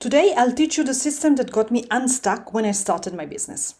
Today, I'll teach you the system that got me unstuck when I started my business.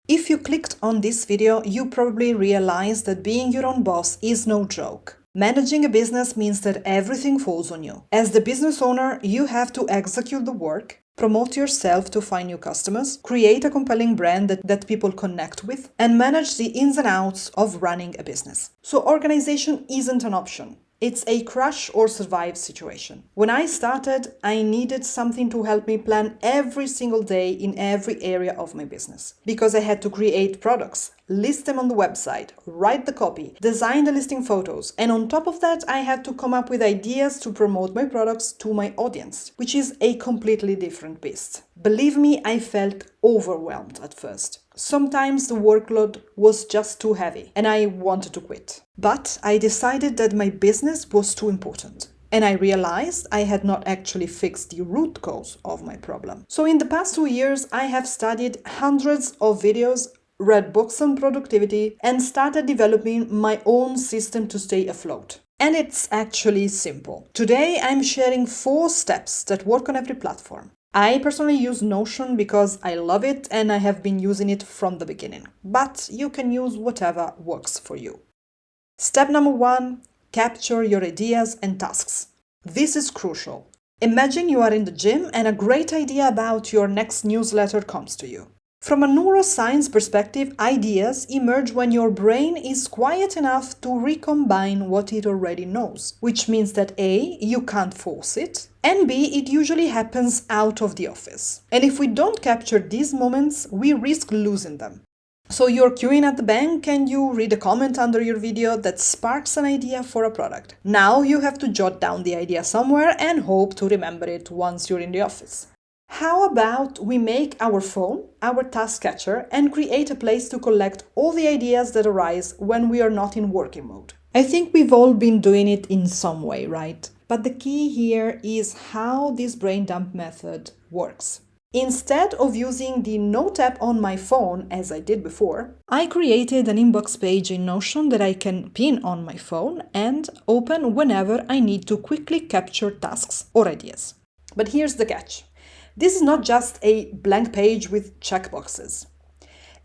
If you clicked on this video, you probably realized that being your own boss is no joke. Managing a business means that everything falls on you. As the business owner, you have to execute the work, promote yourself to find new customers, create a compelling brand that people connect with, and manage the ins and outs of running a business. So organization isn't an option. It's a crush or survive situation. When I started, I needed something to help me plan every single day in every area of my business. Because I had to create products, list them on the website, write the copy, design the listing photos, and on top of that, I had to come up with ideas to promote my products to my audience, which is a completely different beast. Believe me, I felt overwhelmed at first. Sometimes the workload was just too heavy and I wanted to quit. But I decided that my business was too important. And I realized I had not actually fixed the root cause of my problem. So in the past 2 years, I have studied hundreds of videos, read books on productivity, and started developing my own system to stay afloat. And it's actually simple. Today, I'm sharing 4 steps that work on every platform. I personally use Notion because I love it and I have been using it from the beginning. But you can use whatever works for you. Step number 1, capture your ideas and tasks. This is crucial. Imagine you are in the gym and a great idea about your next newsletter comes to you. From a neuroscience perspective, ideas emerge when your brain is quiet enough to recombine what it already knows, which means that A, you can't force it, and B, it usually happens out of the office. And if we don't capture these moments, we risk losing them. So you're queuing at the bank and you read a comment under your video that sparks an idea for a product. Now you have to jot down the idea somewhere and hope to remember it once you're in the office. How about we make our phone our task catcher and create a place to collect all the ideas that arise when we are not in working mode? I think we've all been doing it in some way, right? But the key here is how this brain dump method works. Instead of using the Note app on my phone, as I did before, I created an inbox page in Notion that I can pin on my phone and open whenever I need to quickly capture tasks or ideas. But here's the catch. This is not just a blank page with checkboxes.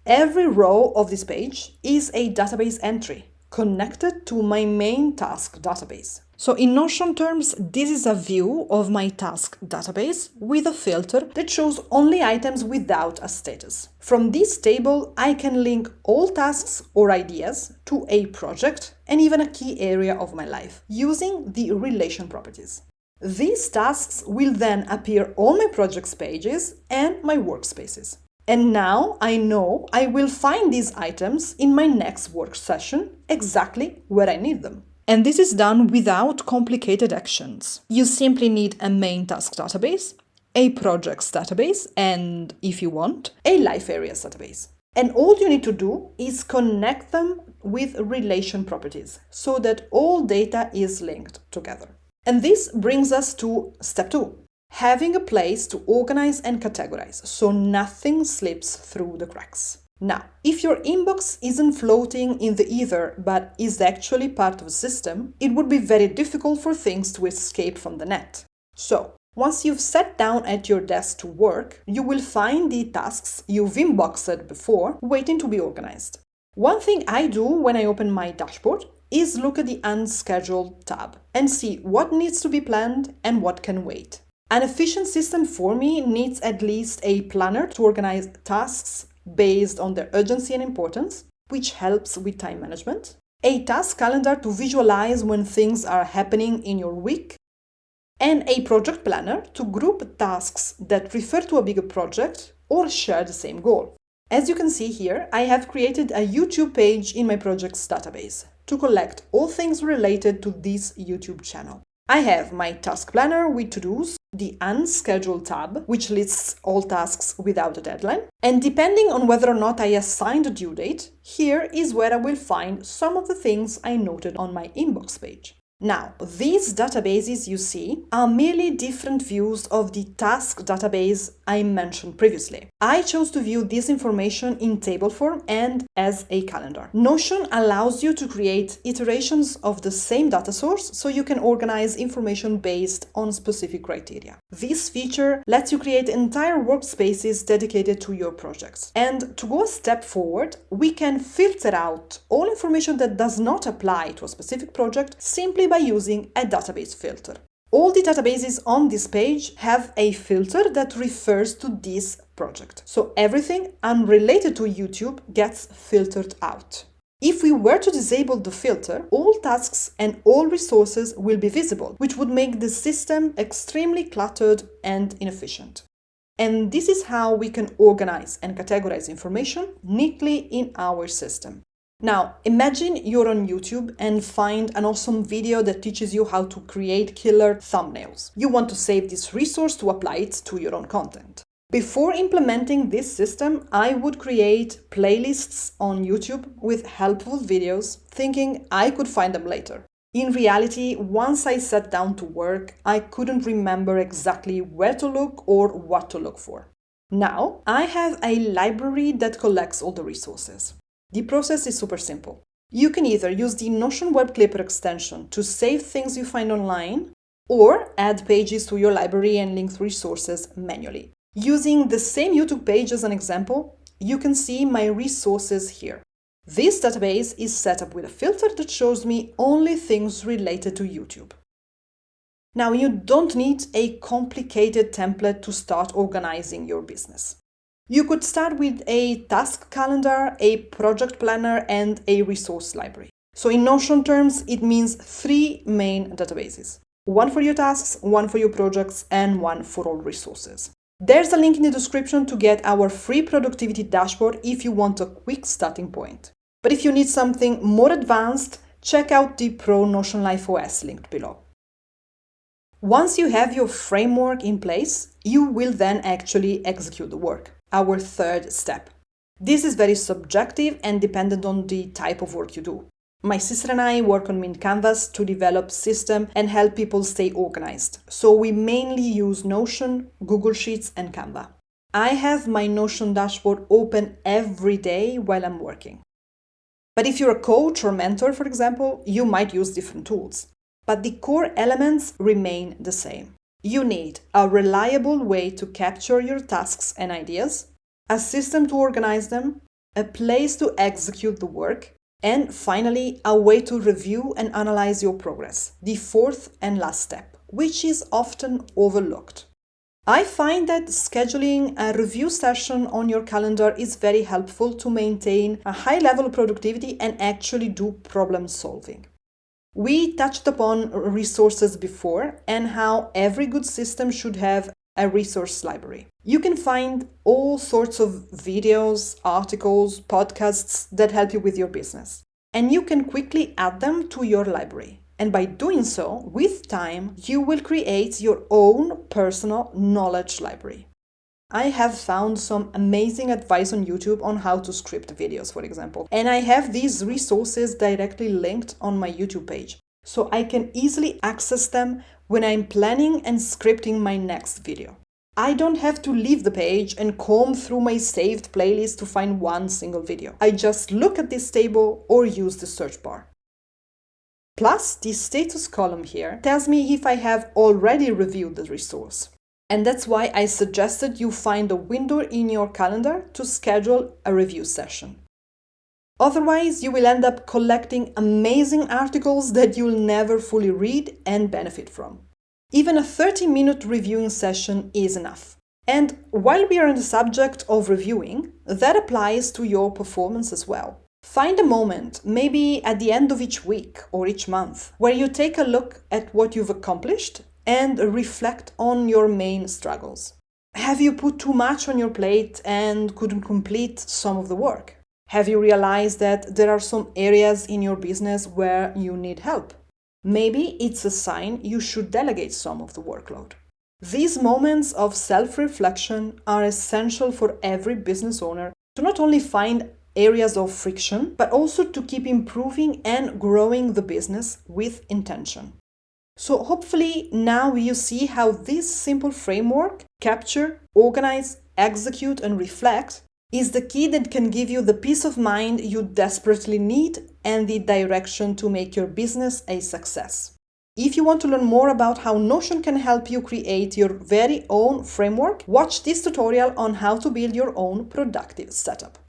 Every row of this page is a database entry connected to my main task database. So in Notion terms, this is a view of my task database with a filter that shows only items without a status. From this table, I can link all tasks or ideas to a project and even a key area of my life using the relation properties. These tasks will then appear on my projects pages and my workspaces. And now I know I will find these items in my next work session exactly where I need them. And this is done without complicated actions. You simply need a main task database, a projects database, and, if you want, a life areas database. And all you need to do is connect them with relation properties so that all data is linked together. And this brings us to step 2, having a place to organize and categorize so nothing slips through the cracks. Now, if your inbox isn't floating in the ether but is actually part of a system, it would be very difficult for things to escape from the net. So, once you've sat down at your desk to work, you will find the tasks you've inboxed before waiting to be organized. One thing I do when I open my dashboard is look at the Unscheduled tab and see what needs to be planned and what can wait. An efficient system for me needs at least a planner to organize tasks based on their urgency and importance, which helps with time management, a task calendar to visualize when things are happening in your week, and a project planner to group tasks that refer to a bigger project or share the same goal. As you can see here, I have created a YouTube page in my projects database to collect all things related to this YouTube channel. I have my task planner with to-dos, the Unscheduled tab, which lists all tasks without a deadline, and depending on whether or not I assigned a due date, here is where I will find some of the things I noted on my inbox page. Now, these databases you see are merely different views of the task database I mentioned previously. I chose to view this information in table form and as a calendar. Notion allows you to create iterations of the same data source so you can organize information based on specific criteria. This feature lets you create entire workspaces dedicated to your projects. And to go a step forward, we can filter out all information that does not apply to a specific project simply by using a database filter. All the databases on this page have a filter that refers to this project. So everything unrelated to YouTube gets filtered out. If we were to disable the filter, all tasks and all resources will be visible, which would make the system extremely cluttered and inefficient. And this is how we can organize and categorize information neatly in our system. Now, imagine you're on YouTube and find an awesome video that teaches you how to create killer thumbnails. You want to save this resource to apply it to your own content. Before implementing this system, I would create playlists on YouTube with helpful videos, thinking I could find them later. In reality, once I sat down to work, I couldn't remember exactly where to look or what to look for. Now, I have a library that collects all the resources. The process is super simple. You can either use the Notion Web Clipper extension to save things you find online, or add pages to your library and link resources manually. Using the same YouTube page as an example, you can see my resources here. This database is set up with a filter that shows me only things related to YouTube. Now, you don't need a complicated template to start organizing your business. You could start with a task calendar, a project planner, and a resource library. So in Notion terms, it means 3 main databases. One for your tasks, one for your projects, and one for all resources. There's a link in the description to get our free productivity dashboard if you want a quick starting point. But if you need something more advanced, check out the Pro Notion Life OS linked below. Once you have your framework in place, you will then actually execute the work. Our third step. This is very subjective and dependent on the type of work you do. My sister and I work on Mint Canvas to develop system and help people stay organized. So we mainly use Notion, Google Sheets, and Canva. I have my Notion dashboard open every day while I'm working. But if you're a coach or mentor, for example, you might use different tools. But the core elements remain the same. You need a reliable way to capture your tasks and ideas, a system to organize them, a place to execute the work, and finally, a way to review and analyze your progress, the fourth and last step, which is often overlooked. I find that scheduling a review session on your calendar is very helpful to maintain a high level of productivity and actually do problem solving. We touched upon resources before and how every good system should have a resource library. You can find all sorts of videos, articles, podcasts that help you with your business. And you can quickly add them to your library. And by doing so, with time, you will create your own personal knowledge library. I have found some amazing advice on YouTube on how to script videos, for example. And I have these resources directly linked on my YouTube page, so I can easily access them when I'm planning and scripting my next video. I don't have to leave the page and comb through my saved playlist to find one single video. I just look at this table or use the search bar. Plus, the status column here tells me if I have already reviewed the resource. And that's why I suggested you find a window in your calendar to schedule a review session. Otherwise, you will end up collecting amazing articles that you'll never fully read and benefit from. Even a 30-minute reviewing session is enough. And while we are on the subject of reviewing, that applies to your performance as well. Find a moment, maybe at the end of each week or each month, where you take a look at what you've accomplished and reflect on your main struggles. Have you put too much on your plate and couldn't complete some of the work? Have you realized that there are some areas in your business where you need help? Maybe it's a sign you should delegate some of the workload. These moments of self-reflection are essential for every business owner to not only find areas of friction, but also to keep improving and growing the business with intention. So hopefully now you see how this simple framework, capture, organize, execute, and reflect, is the key that can give you the peace of mind you desperately need and the direction to make your business a success. If you want to learn more about how Notion can help you create your very own framework, watch this tutorial on how to build your own productive setup.